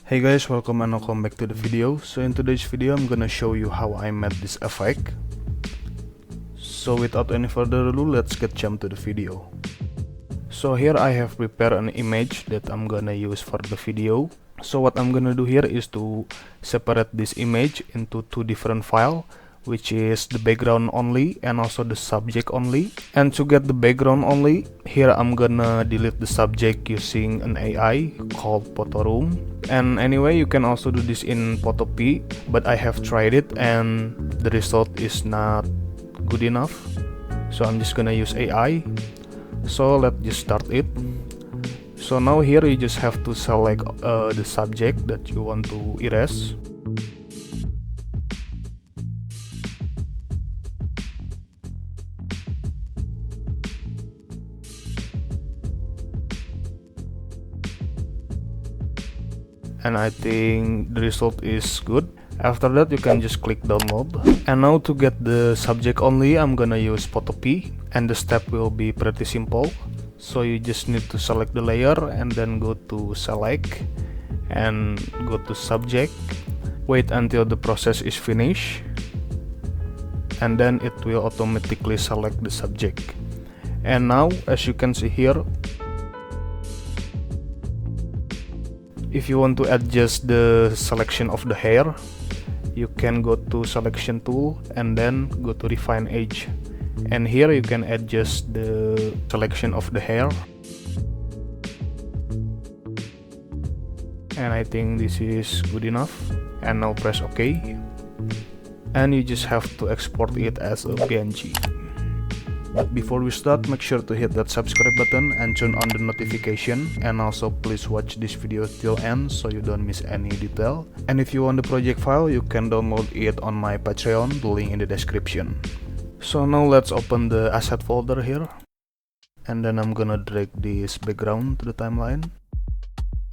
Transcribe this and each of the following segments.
Hey guys, welcome back to the video. So in today's video I'm gonna show you how I made this effect. So without any further ado, let's get jump to the video. So here I have prepared an image that I'm gonna use for the video. So what I'm gonna do here is to separate this image into two different files, which is the background only and also the subject only. And to get the background only, here I'm gonna delete the subject using an AI called Photoroom. And anyway, you can also do this in Photopea, but I have tried it and the result is not good enough. So I'm just gonna use AI. So let's just start it. So now here you just have to select the subject that you want to erase. And I think the result is good. After that you can just click download. And now to get the subject only, I'm gonna use Photopea, and the step will be pretty simple. So you just need to select the layer and then go to select and go to subject. Wait until the process is finished, and then it will automatically select the subject. And now as you can see here, if you want to adjust the selection of the hair, you can go to selection tool and then go to refine edge, and here you can adjust the selection of the hair. And I think this is good enough. And now press OK, and you just have to export it as a PNG. But before we start, make sure to hit that subscribe button and turn on the notification, and also please watch this video till end so you don't miss any detail. And if you want the project file, you can download it on my Patreon, the link in the description. So now let's open the asset folder here, and then I'm gonna drag this background to the timeline.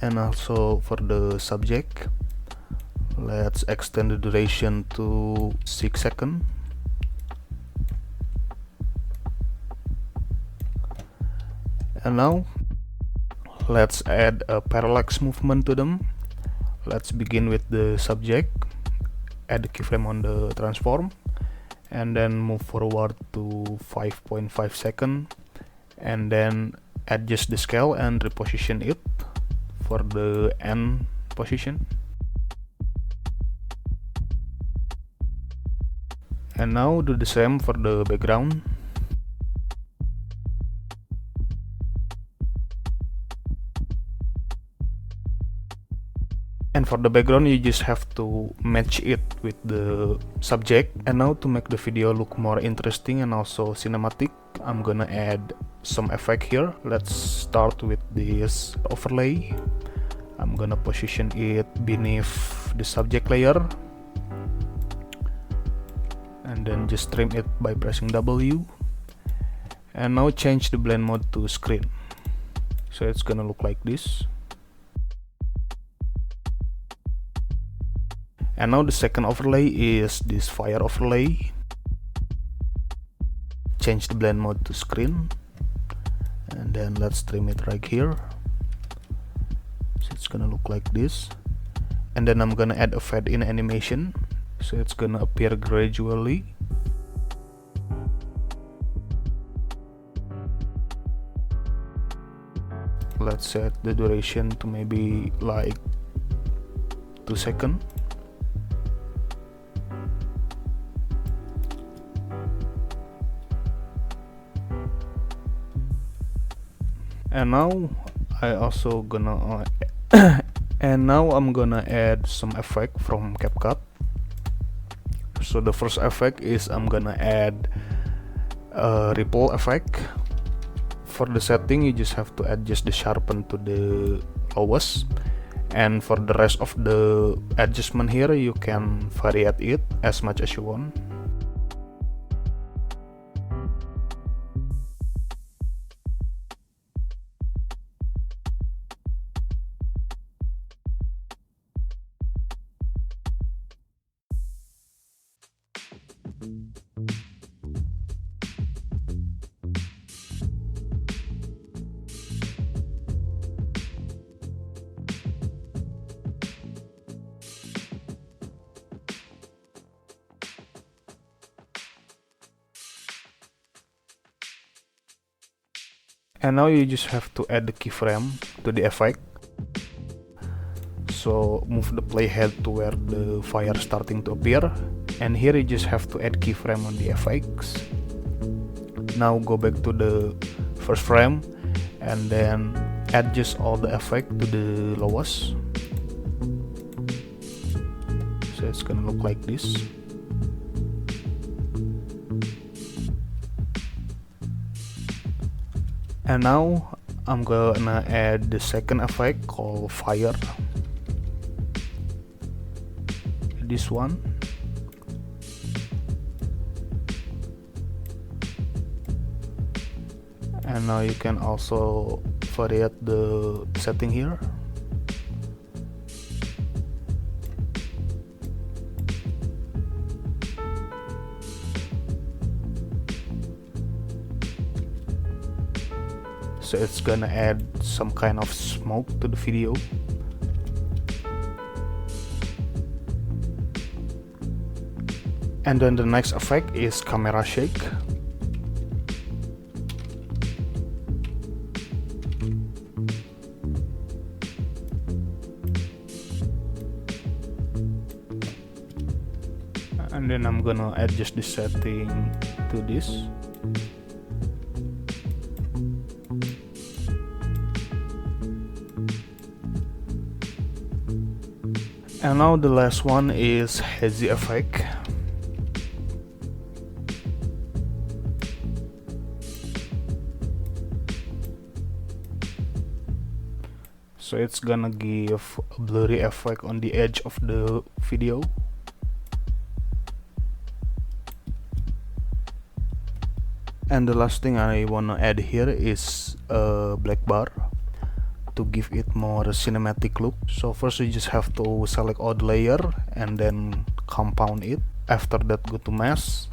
And also for the subject, let's extend the duration to 6 seconds. And now let's add a parallax movement to them. Let's begin with the subject, add the keyframe on the transform, and then move forward to 5.5 seconds, and then adjust the scale and reposition it for the end position. And now do the same for the background. And for the background, you just have to match it with the subject. And now to make the video look more interesting and also cinematic, I'm gonna add some effect here. Let's start with this overlay. I'm gonna position it beneath the subject layer, and then just trim it by pressing W. And now change the blend mode to screen, so it's gonna look like this. And now the second overlay is this fire overlay. Change the blend mode to screen, and then let's trim it right here, so it's gonna look like this. And then I'm gonna add a fade in animation, so it's gonna appear gradually. Let's set the duration to maybe like 2 seconds. And now I'm gonna add some effect from CapCut. So the first effect is I'm gonna add a ripple effect. For the setting, you just have to adjust the sharpen to the lowest, and for the rest of the adjustment here, you can vary it as much as you want. And now you just have to add the keyframe to the effect. So move the playhead to where the fire starting to appear, and here you just have to add keyframe on the effects. Now go back to the first frame and then adjust all the effect to the lowest. So it's gonna look like this. And now I'm gonna add the second effect called fire. This one. And now you can also variate the setting here. So it's gonna add some kind of smoke to the video. And then the next effect is camera shake. And then I'm gonna adjust the setting to this. And now the last one is hazy effect. So it's gonna give a blurry effect on the edge of the video. And the last thing I wanna add here is a black bar to give it more cinematic look. So first you just have to select all the layer and then compound it. After that go to mask,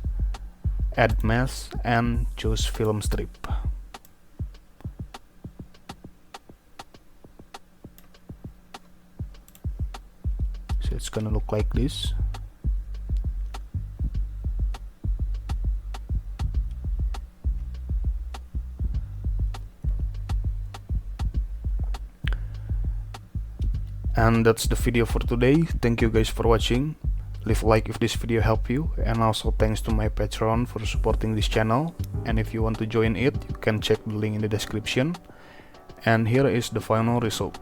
add mask, and choose film strip. So it's gonna look like this. And that's the video for today. Thank you guys for watching. Leave a like if this video helped you, and also thanks to my Patreon for supporting this channel. And if you want to join it, you can check the link in the description. And here is the final result.